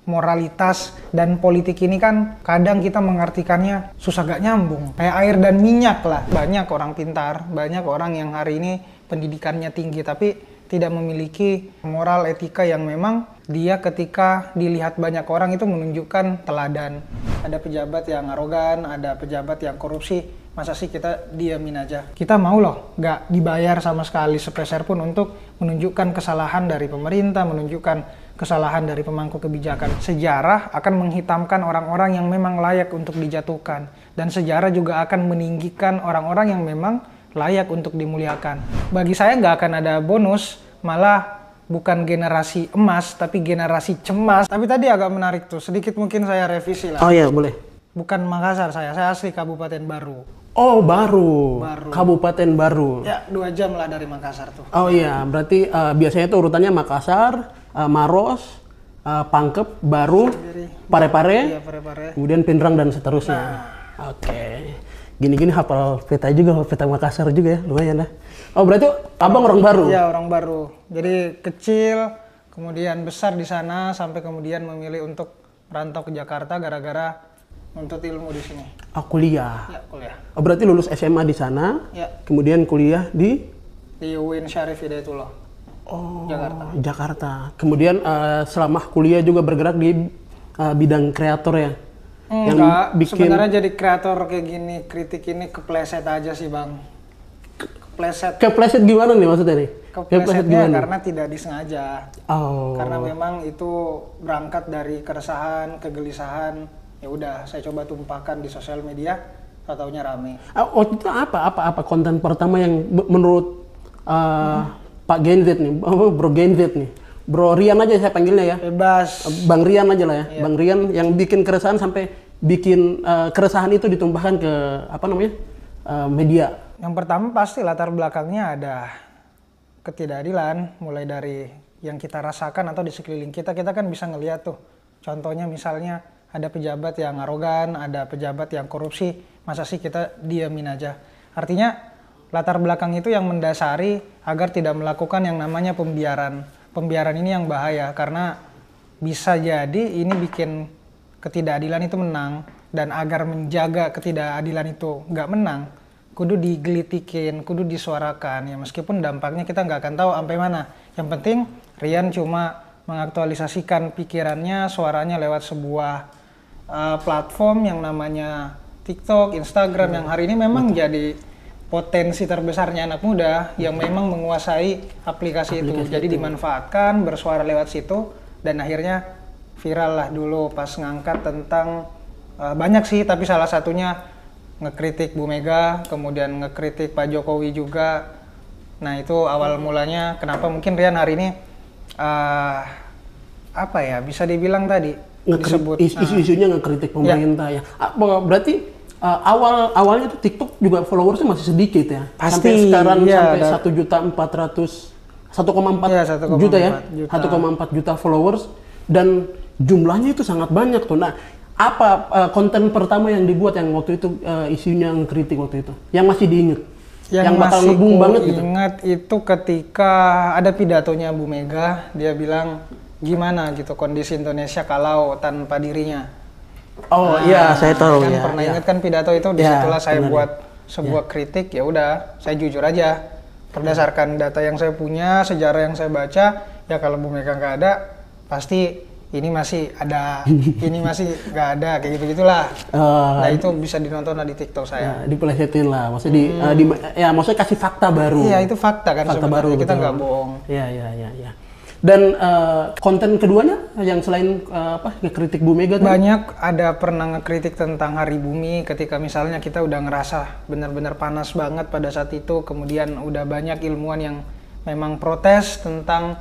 moralitas dan politik ini kan kadang kita mengartikannya susah gak nyambung. Kayak air dan minyak lah. Banyak orang pintar, banyak orang yang hari ini pendidikannya tinggi tapi tidak memiliki moral etika yang memang dia ketika dilihat banyak orang itu menunjukkan teladan. Ada pejabat yang arogan, ada pejabat yang korupsi. Masa sih kita diamin aja? Kita mau loh gak dibayar sama sekali sepeser pun untuk menunjukkan kesalahan dari pemerintah, menunjukkan kesalahan dari pemangku kebijakan. Sejarah akan menghitamkan orang-orang yang memang layak untuk dijatuhkan. Dan sejarah juga akan meninggikan orang-orang yang memang layak untuk dimuliakan. Bagi saya nggak akan ada bonus, malah bukan generasi emas, tapi generasi cemas. Tapi tadi agak menarik tuh, sedikit mungkin saya revisi lah. Oh iya, boleh. Bukan Makassar saya asli Kabupaten Baru. Oh, Baru. Kabupaten Baru. Ya, 2 jam lah dari Makassar tuh. Oh iya, berarti biasanya tuh urutannya Makassar, Maros, Pangkep, Baru, Parepare, iya, Parepare, kemudian Pindrang dan seterusnya. Oke. Gini-gini hafal peta juga, peta Makassar juga ya, lumayan dah. Oh, berarti abang orang Baru? Iya, orang Baru. Jadi kecil, kemudian besar di sana, sampai kemudian memilih untuk merantau ke Jakarta gara-gara menuntut ilmu di sini. Oh, kuliah? Ya, kuliah. Oh, berarti lulus SMA di sana, ya. Kemudian kuliah di UIN Syarif Hidayatullah. Oh, Jakarta. Kemudian selama kuliah juga bergerak di bidang kreator ya? Enggak, sebenarnya jadi kreator kayak gini, kritik ini kepleset aja sih Bang. Kepleset gimana nih maksudnya nih? Keplesetnya karena tidak disengaja. Oh. Karena memang itu berangkat dari keresahan, kegelisahan. Ya udah, saya coba tumpahkan di sosial media, taunya rame. Oh, itu apa konten pertama yang menurut Pak Gen Z nih, Bro Gen Z nih, Bro Rian aja saya panggilnya ya. Bebas. Bang Rian aja lah ya. Iya. Bang Rian yang bikin keresahan sampai bikin keresahan itu ditumpahkan ke media. Yang pertama pasti latar belakangnya ada ketidakadilan, mulai dari yang kita rasakan atau di sekeliling kita kan bisa ngeliat tuh. Contohnya misalnya ada pejabat yang arogan, ada pejabat yang korupsi, masa sih kita diamin aja? Artinya latar belakang itu yang mendasari agar tidak melakukan yang namanya pembiaran. Pembiaran ini yang bahaya karena bisa jadi ini bikin ketidakadilan itu menang, dan agar menjaga ketidakadilan itu nggak menang, kudu digelitikin, kudu disuarakan ya, meskipun dampaknya kita nggak akan tahu sampai mana. Yang penting Rian cuma mengaktualisasikan pikirannya, suaranya lewat sebuah platform yang namanya TikTok, Instagram yang hari ini memang jadi potensi terbesarnya anak muda yang memang menguasai aplikasi itu. Jadi dimanfaatkan, bersuara lewat situ, dan akhirnya viral lah dulu pas ngangkat tentang banyak sih, tapi salah satunya ngekritik Bu Mega, kemudian ngekritik Pak Jokowi juga. Nah itu awal mulanya kenapa mungkin Rian hari ini bisa dibilang tadi disebut isu-isunya ngekritik pemerintah ya. Berarti awalnya tuh TikTok juga followersnya masih sedikit ya. Pasti, sampai sekarang ya, sampai 1,4 juta ya. 1,4 juta followers, dan jumlahnya itu sangat banyak tuh. Nah, apa konten pertama yang dibuat yang waktu itu isunya ngekritik waktu itu? Yang masih diingat? Yang bakal ngebum banget gitu? Ingat itu ketika ada pidatonya Bu Mega, dia bilang gimana gitu kondisi Indonesia kalau tanpa dirinya. Oh iya, saya tahu kan ya. Pernah ingat kan pidato itu, disitulah saya buat sebuah kritik. Ya udah, saya jujur aja berdasarkan data yang saya punya, sejarah yang saya baca, ya kalau Bu Mega nggak ada, pasti ini masih ada, ini masih nggak ada, kayak gitu-gitulah. Nah itu bisa ditonton di TikTok saya. Dipelesetin lah, maksudnya maksudnya kasih fakta baru. Iya itu fakta kan, fakta baru, kita nggak bohong. Iya. Dan konten keduanya yang selain ngekritik Bu Mega tuh? Banyak, ada pernah ngekritik tentang Hari Bumi ketika misalnya kita udah ngerasa benar-benar panas banget pada saat itu, kemudian udah banyak ilmuwan yang memang protes tentang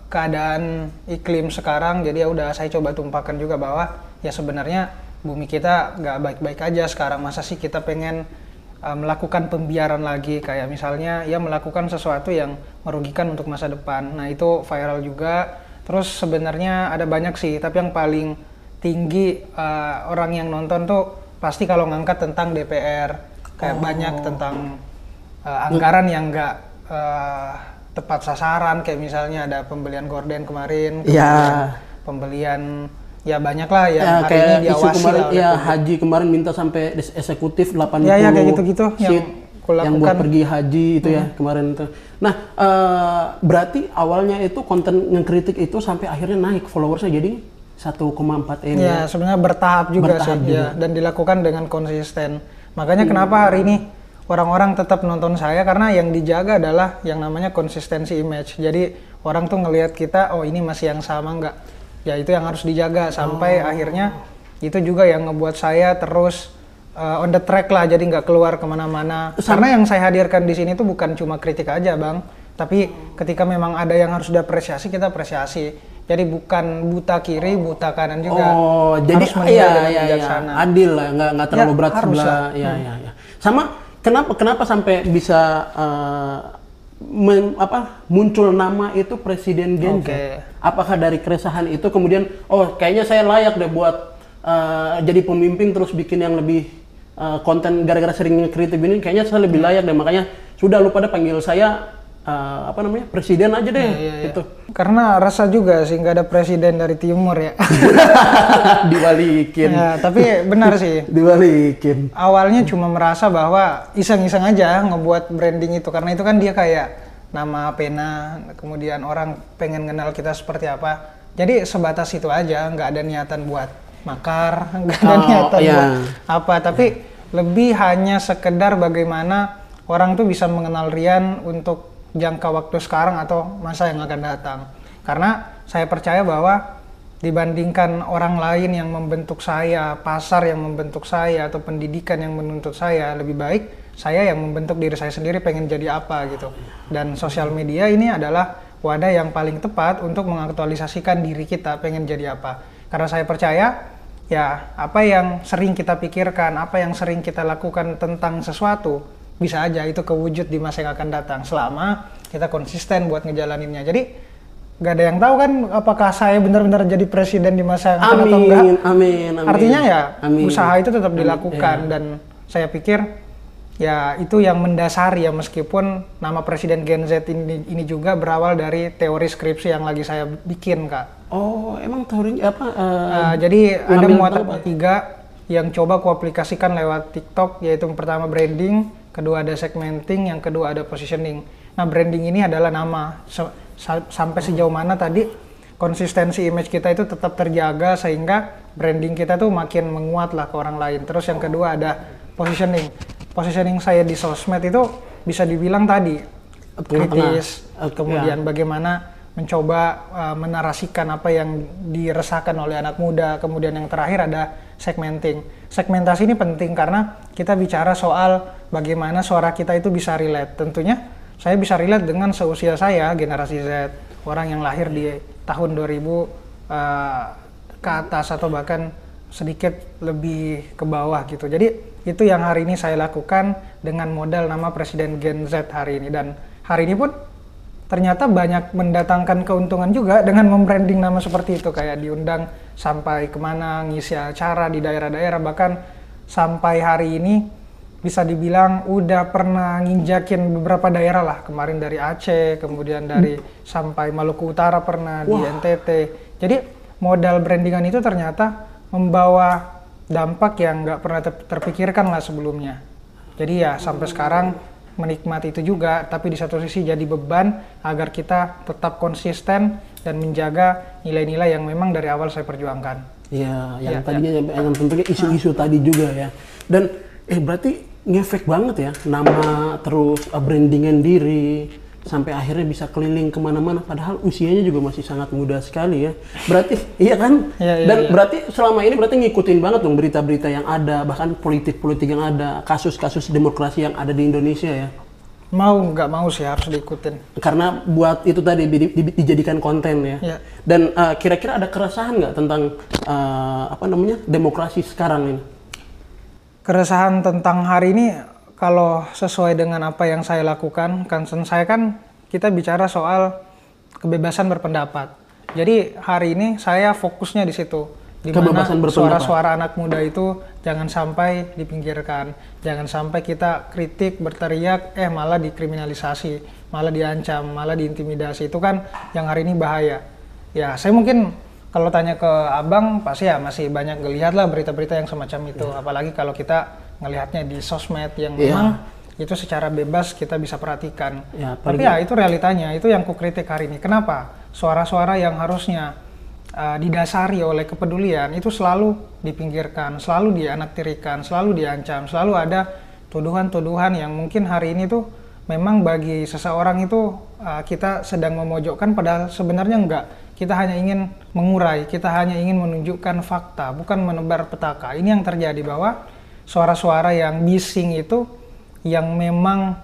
keadaan iklim sekarang. Jadi ya udah saya coba tumpahkan juga bahwa ya sebenarnya bumi kita nggak baik-baik aja sekarang. Masa sih kita pengen melakukan pembiaran lagi, kayak misalnya ya melakukan sesuatu yang merugikan untuk masa depan. Nah itu viral juga. Terus sebenarnya ada banyak sih, tapi yang paling tinggi orang yang nonton tuh pasti kalau ngangkat tentang DPR, kayak banyak tentang anggaran yang nggak tepat sasaran, kayak misalnya ada pembelian gorden kemarin, pembelian ya banyak lah yang hari kayak ini isu diawasi kemarin lah oleh ya publik. haji kemarin minta sampai eksekutif 80 Ya kayak gitu-gitu seat yang buat pergi haji itu ya kemarin itu. Nah, berarti awalnya itu konten ngekritik itu sampai akhirnya naik followersnya jadi 1,4 M. Ya, sebenarnya bertahap juga sih ya, dan dilakukan dengan konsisten. Makanya kenapa hari ini orang-orang tetap nonton saya, karena yang dijaga adalah yang namanya konsistensi image. Jadi orang tuh ngelihat kita, oh ini masih yang sama nggak? Ya itu yang harus dijaga sampai akhirnya itu juga yang ngebuat saya terus on the track lah, jadi nggak keluar kemana-mana. Karena yang saya hadirkan di sini tuh bukan cuma kritik aja bang, tapi ketika memang ada yang harus diapresiasi, kita apresiasi. Jadi bukan buta kiri, buta kanan juga. Oh, jadi harus menilai dengan bijaksana. Adil lah, nggak terlalu berat sebelah. Ya. Sama kenapa sampai bisa muncul nama itu Presiden Gen Z? Apakah dari keresahan itu kemudian, oh kayaknya saya layak deh buat jadi pemimpin terus bikin yang lebih konten gara-gara sering ngekritik ini, kayaknya saya lebih layak deh, makanya sudah lu pada panggil saya presiden aja deh gitu. Karena rasa juga sih nggak ada presiden dari timur ya. Dibalikin. Ya, tapi benar sih. Dibalikin. Awalnya cuma merasa bahwa iseng-iseng aja ngebuat branding itu, karena itu kan dia kayak nama pena, kemudian orang pengen kenal kita seperti apa. Jadi sebatas itu aja, nggak ada niatan buat makar, nggak ada niatan buat apa, tapi lebih hanya sekedar bagaimana orang tuh bisa mengenal Rian untuk jangka waktu sekarang atau masa yang akan datang. Karena saya percaya bahwa dibandingkan orang lain yang membentuk saya, pasar yang membentuk saya, atau pendidikan yang menuntut saya, lebih baik saya yang membentuk diri saya sendiri pengen jadi apa gitu. Dan sosial media ini adalah wadah yang paling tepat untuk mengaktualisasikan diri kita pengen jadi apa. Karena saya percaya ya apa yang sering kita pikirkan, apa yang sering kita lakukan tentang sesuatu, bisa aja itu kewujud di masa yang akan datang selama kita konsisten buat ngejalaninnya. Jadi nggak ada yang tahu kan apakah saya benar-benar jadi presiden di masa yang akan atau enggak. Amin. Artinya ya usaha itu tetap dilakukan dan saya pikir ya itu yang mendasari ya, meskipun nama Presiden Gen Z ini juga berawal dari teori skripsi yang lagi saya bikin kak. Oh emang teori apa? Jadi ada muatan tiga yang coba kuaplikasikan lewat TikTok, yaitu yang pertama branding, kedua ada segmenting, yang kedua ada positioning. Nah branding ini adalah nama, sampai sejauh mana tadi konsistensi image kita itu tetap terjaga sehingga branding kita tuh makin menguat lah ke orang lain. Terus yang kedua ada positioning. Positioning saya di sosmed itu bisa dibilang tadi kritis, kemudian bagaimana mencoba menarasikan apa yang diresahkan oleh anak muda. Kemudian yang terakhir ada segmenting. Segmentasi ini penting karena kita bicara soal bagaimana suara kita itu bisa relate. Tentunya saya bisa relate dengan seusia saya, generasi Z, orang yang lahir di tahun 2000 ke atas atau bahkan sedikit lebih ke bawah gitu. Jadi itu yang hari ini saya lakukan dengan modal nama Presiden Gen Z hari ini. Dan hari ini pun ternyata banyak mendatangkan keuntungan juga dengan membranding nama seperti itu. Kayak diundang sampai kemana, ngisi acara di daerah-daerah. Bahkan sampai hari ini bisa dibilang udah pernah nginjakin beberapa daerah lah. Kemarin dari Aceh, kemudian dari sampai Maluku Utara pernah, di NTT. Jadi modal brandingan itu ternyata membawa dampak yang nggak pernah terpikirkan lah sebelumnya. Jadi ya sampai sekarang menikmati itu juga, tapi di satu sisi jadi beban agar kita tetap konsisten dan menjaga nilai-nilai yang memang dari awal saya perjuangkan. Iya, yang tadinya yang tentunya isu-isu tadi juga ya. Dan berarti ngefek banget ya nama terus brandingan diri sampai akhirnya bisa keliling kemana-mana, padahal usianya juga masih sangat muda sekali ya. Berarti iya kan? Dan berarti selama ini berarti ngikutin banget dong berita-berita yang ada, bahkan politik-politik yang ada, kasus-kasus demokrasi yang ada di Indonesia ya. Mau nggak mau sih harus diikutin. Karena buat itu tadi dijadikan konten ya. Dan kira-kira ada keresahan nggak tentang demokrasi sekarang ini? Keresahan tentang hari ini, kalau sesuai dengan apa yang saya lakukan, concern saya kan kita bicara soal kebebasan berpendapat. Jadi hari ini saya fokusnya di situ. Di mana suara-suara anak muda itu jangan sampai dipinggirkan. Jangan sampai kita kritik, berteriak, malah dikriminalisasi, malah diancam, malah diintimidasi. Itu kan yang hari ini bahaya. Ya, saya mungkin kalau tanya ke abang pasti ya masih banyak ngelihat lah berita-berita yang semacam itu. Apalagi kalau kita ngelihatnya di sosmed yang memang itu secara bebas kita bisa perhatikan. Tapi ya itu realitanya, itu yang kukritik hari ini. Kenapa suara-suara yang harusnya didasari oleh kepedulian itu selalu dipinggirkan, selalu dianaktirikan, selalu diancam, selalu ada tuduhan-tuduhan yang mungkin hari ini tuh memang bagi seseorang itu kita sedang memojokkan, padahal sebenarnya enggak. Kita hanya ingin mengurai, kita hanya ingin menunjukkan fakta, bukan menebar petaka. Ini yang terjadi, bahwa suara-suara yang bising itu yang memang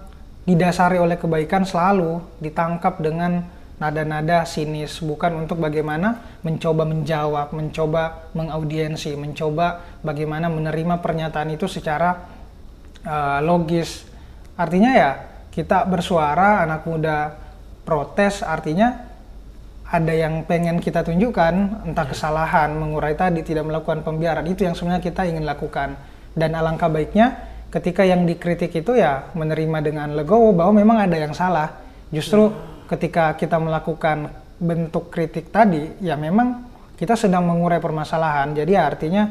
didasari oleh kebaikan selalu ditangkap dengan nada-nada sinis, bukan untuk bagaimana mencoba menjawab, mencoba mengaudiensi, mencoba bagaimana menerima pernyataan itu secara logis. Artinya ya kita bersuara, anak muda protes, artinya ada yang pengen kita tunjukkan, entah kesalahan, mengurai tadi, tidak melakukan pembiaran, itu yang sebenarnya kita ingin lakukan. Dan alangkah baiknya ketika yang dikritik itu ya menerima dengan legowo bahwa memang ada yang salah. Justru ketika kita melakukan bentuk kritik tadi, ya memang kita sedang mengurai permasalahan. Jadi ya artinya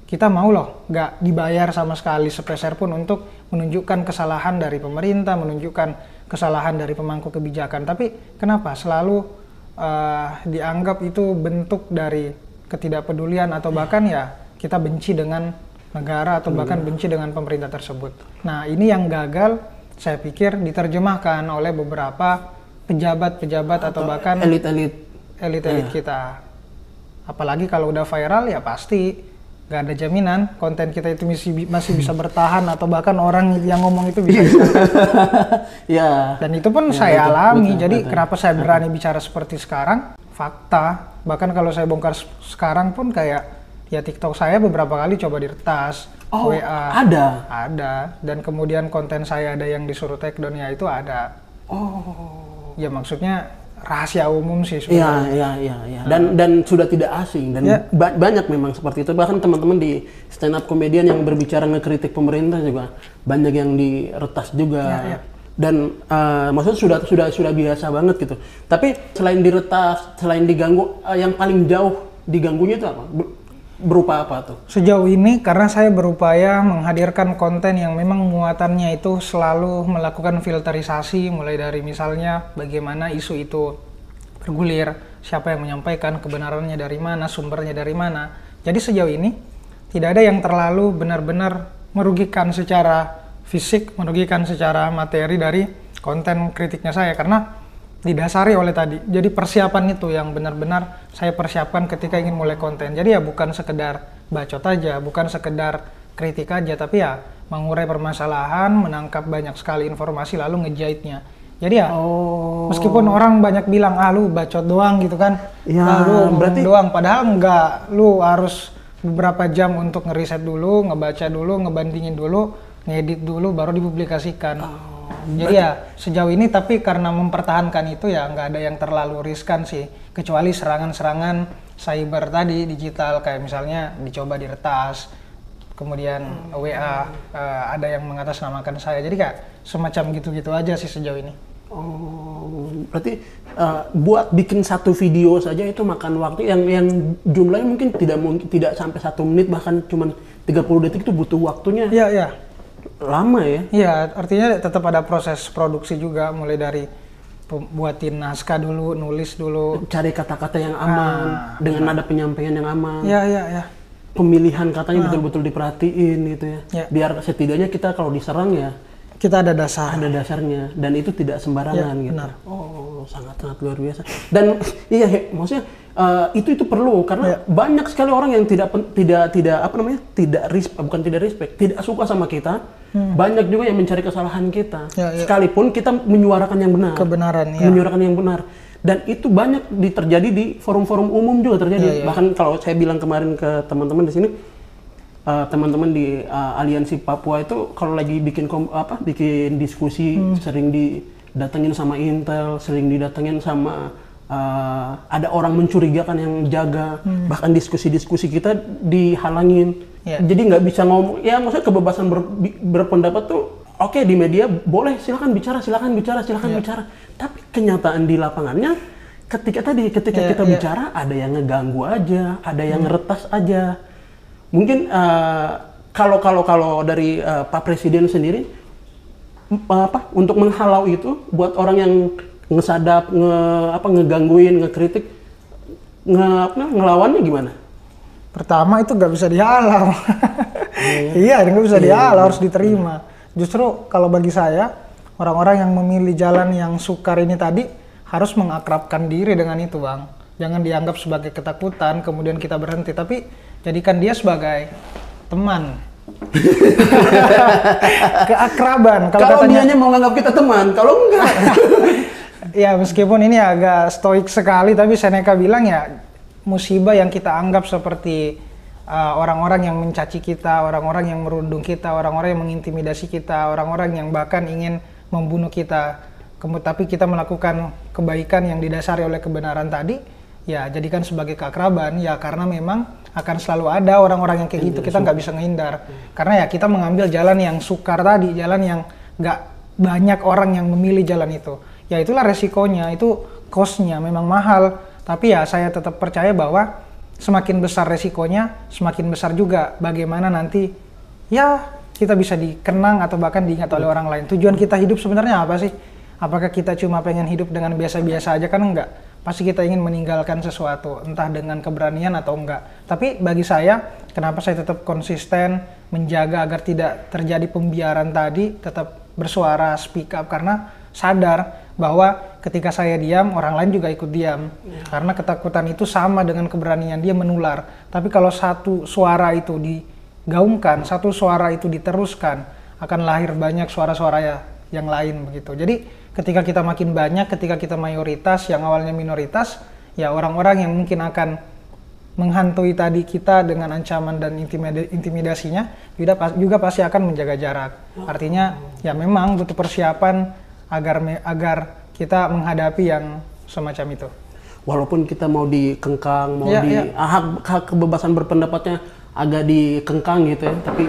kita mau loh nggak dibayar sama sekali sepeser pun untuk menunjukkan kesalahan dari pemerintah, menunjukkan kesalahan dari pemangku kebijakan. Tapi kenapa selalu dianggap itu bentuk dari ketidakpedulian atau bahkan ya kita benci dengan negara atau bahkan benci dengan pemerintah tersebut. Nah, ini yang gagal saya pikir diterjemahkan oleh beberapa pejabat-pejabat atau bahkan elit-elit kita. Apalagi kalau udah viral ya pasti nggak ada jaminan konten kita itu masih bisa bertahan atau bahkan orang yang ngomong itu bisa ya. Dan itu pun saya alami. Jadi kenapa saya berani bicara seperti sekarang? Fakta. Bahkan kalau saya bongkar sekarang pun kayak ya TikTok saya beberapa kali coba diretas, WA ada, dan kemudian konten saya ada yang disuruh take down, ya itu ada. Ya maksudnya rahasia umum sih sebenarnya. Iya. Dan sudah tidak asing dan banyak memang seperti itu. Bahkan teman-teman di stand up komedian yang berbicara ngekritik pemerintah juga banyak yang diretas juga. Dan maksudnya sudah biasa banget gitu. Tapi selain diretas, selain diganggu, yang paling jauh diganggunya itu apa? Berupa apa tuh? Sejauh ini karena saya berupaya menghadirkan konten yang memang muatannya itu selalu melakukan filterisasi, mulai dari misalnya bagaimana isu itu bergulir, siapa yang menyampaikan, kebenarannya dari mana, sumbernya dari mana. Jadi sejauh ini tidak ada yang terlalu benar-benar merugikan secara fisik, merugikan secara materi dari konten kritiknya saya, karena didasari oleh tadi. Jadi persiapan itu yang benar-benar saya persiapkan ketika ingin mulai konten. Jadi ya bukan sekedar bacot aja, bukan sekedar kritik aja, tapi ya mengurai permasalahan, menangkap banyak sekali informasi lalu ngejahitnya. Jadi ya meskipun orang banyak bilang lu bacot doang gitu kan, lu berarti doang, padahal enggak, lu harus beberapa jam untuk ngeriset dulu, ngebaca dulu, ngebandingin dulu, ngedit dulu, baru dipublikasikan. Jadi ya sejauh ini, tapi karena mempertahankan itu ya nggak ada yang terlalu riskan sih, kecuali serangan-serangan cyber tadi, digital, kayak misalnya dicoba diretas, kemudian WA ada yang mengatasnamakan saya, jadi kayak semacam gitu-gitu aja sih sejauh ini. Berarti buat bikin satu video saja itu makan waktu yang jumlahnya mungkin tidak sampai 1 menit, bahkan cuma 30 detik itu butuh waktunya. Iya. Lama ya? Iya, artinya tetap ada proses produksi juga, mulai dari buatin naskah dulu, nulis dulu, cari kata-kata yang aman, dengan nada penyampaian yang aman. Iya. Pemilihan katanya betul-betul diperhatiin gitu ya. Biar setidaknya kita kalau diserang ya kita ada dasar. Ada dasarnya, dan itu tidak sembarangan gitu. Benar. Sangat luar biasa. Dan iya, maksudnya itu perlu, karena banyak sekali orang yang tidak respect, tidak suka sama kita. Banyak juga yang mencari kesalahan kita. Sekalipun kita menyuarakan yang benar. Menyuarakan yang benar. Dan itu banyak terjadi di forum-forum umum juga terjadi. Bahkan kalau saya bilang kemarin ke teman-teman di sini, teman-teman di Aliansi Papua itu kalau lagi bikin diskusi, sering didatengin sama Intel, sering didatengin sama ada orang mencurigakan yang jaga, bahkan diskusi-diskusi kita dihalangin. Jadi nggak bisa ngomong, ya maksudnya kebebasan berpendapat tuh oke, di media boleh, silakan bicara. Tapi kenyataan di lapangannya ketika kita bicara ada yang ngeganggu aja, ada yang ngeretas aja. Mungkin kalau dari Pak Presiden sendiri untuk menghalau itu buat orang yang ngesadap, ngegangguin, ngekritik, ngelawannya gimana? Pertama itu nggak bisa dihalau. Iya, nggak bisa dihalau, harus diterima. Justru kalau bagi saya, orang-orang yang memilih jalan yang sukar ini tadi harus mengakrabkan diri dengan itu, Bang. Jangan dianggap sebagai ketakutan, kemudian kita berhenti, tapi jadikan dia sebagai teman. Keakraban. Kalau dianya mau nganggap kita teman, kalau enggak. Ya, meskipun ini agak stoik sekali, tapi Seneca bilang ya, musibah yang kita anggap seperti orang-orang yang mencaci kita, orang-orang yang merundung kita, orang-orang yang mengintimidasi kita, orang-orang yang bahkan ingin membunuh kita, tapi kita melakukan kebaikan yang didasari oleh kebenaran tadi, ya jadikan sebagai keakraban, ya karena memang akan selalu ada orang-orang yang kayak gitu, kita nggak bisa menghindar. Karena ya kita mengambil jalan yang sukar tadi, jalan yang nggak banyak orang yang memilih jalan itu. Ya itulah resikonya, itu cost-nya memang mahal, tapi ya saya tetap percaya bahwa semakin besar resikonya, semakin besar juga bagaimana nanti ya kita bisa dikenang atau bahkan diingat oleh orang lain. Tujuan kita hidup sebenarnya apa sih? Apakah kita cuma pengen hidup dengan biasa-biasa aja? Kan enggak. Pasti kita ingin meninggalkan sesuatu, entah dengan keberanian atau enggak. Tapi bagi saya, kenapa saya tetap konsisten menjaga agar tidak terjadi pembiaran tadi, tetap bersuara, speak up, karena sadar bahwa ketika saya diam, orang lain juga ikut diam. Karena ketakutan itu sama dengan keberanian, dia menular. Tapi kalau satu suara itu digaungkan, satu suara itu diteruskan, akan lahir banyak suara-suara yang lain begitu. Jadi ketika kita makin banyak, ketika kita mayoritas, yang awalnya minoritas, ya orang-orang yang mungkin akan menghantui tadi kita dengan ancaman dan intimidasinya juga pasti akan menjaga jarak. Artinya ya memang butuh persiapan agar kita menghadapi yang semacam itu. Walaupun kita mau dikengkang, hak kebebasan berpendapatnya agak dikengkang gitu ya, tapi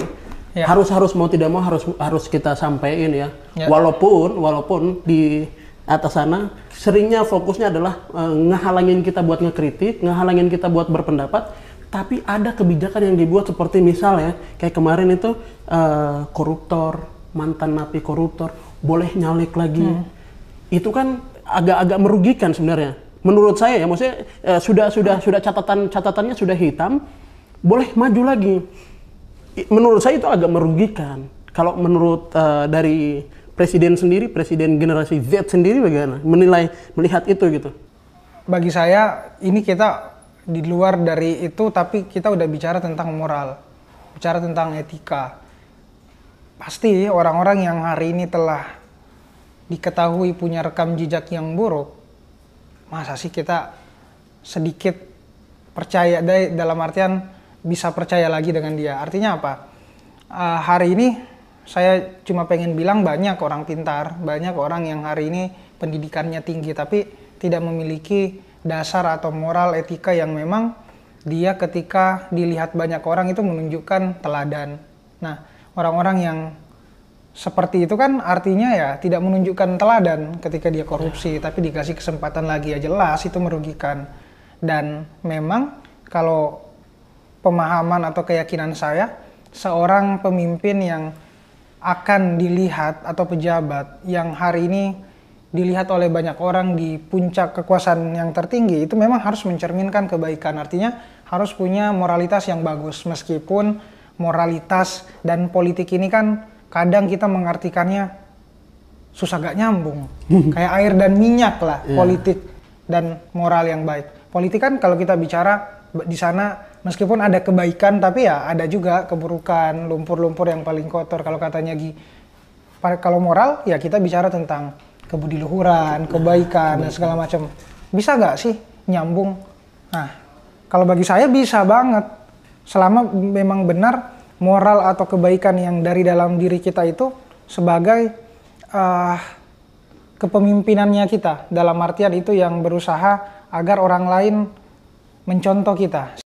harus mau tidak mau harus kita sampaikan ya. Walaupun di atas sana seringnya fokusnya adalah ngehalangin kita buat ngekritik, ngehalangin kita buat berpendapat, tapi ada kebijakan yang dibuat seperti misalnya kayak kemarin itu koruptor, mantan napi koruptor boleh nyalek lagi. Itu kan agak merugikan sebenarnya. Menurut saya ya, maksudnya sudah catatannya sudah hitam, boleh maju lagi. Menurut saya itu agak merugikan. Kalau menurut dari presiden sendiri, presiden generasi Z sendiri bagaimana melihat itu gitu? Bagi saya ini kita di luar dari itu, tapi kita udah bicara tentang moral, bicara tentang etika. Pasti orang-orang yang hari ini telah diketahui punya rekam jejak yang buruk, masa sih kita sedikit percaya dalam artian bisa percaya lagi dengan dia. Artinya apa? Hari ini saya cuma pengen bilang banyak orang pintar, banyak orang yang hari ini pendidikannya tinggi tapi tidak memiliki dasar atau moral etika yang memang dia ketika dilihat banyak orang itu menunjukkan teladan. Nah, orang-orang yang seperti itu kan artinya ya tidak menunjukkan teladan ketika dia korupsi, tapi dikasih kesempatan lagi ya jelas itu merugikan. Dan memang kalau pemahaman atau keyakinan saya, seorang pemimpin yang akan dilihat atau pejabat yang hari ini dilihat oleh banyak orang di puncak kekuasaan yang tertinggi, itu memang harus mencerminkan kebaikan. Artinya harus punya moralitas yang bagus, meskipun moralitas dan politik ini kan kadang kita mengartikannya susah gak nyambung. Kayak air dan minyak lah, politik dan moral yang baik. Politik kan kalau kita bicara di sana meskipun ada kebaikan tapi ya ada juga keburukan, lumpur-lumpur yang paling kotor. Kalau katanya kalau moral ya kita bicara tentang kebudiluhuran, kebaikan dan segala macam. Bisa gak sih nyambung? Nah, kalau bagi saya bisa banget. Selama memang benar moral atau kebaikan yang dari dalam diri kita itu sebagai kepemimpinannya kita. Dalam artian itu yang berusaha agar orang lain mencontoh kita.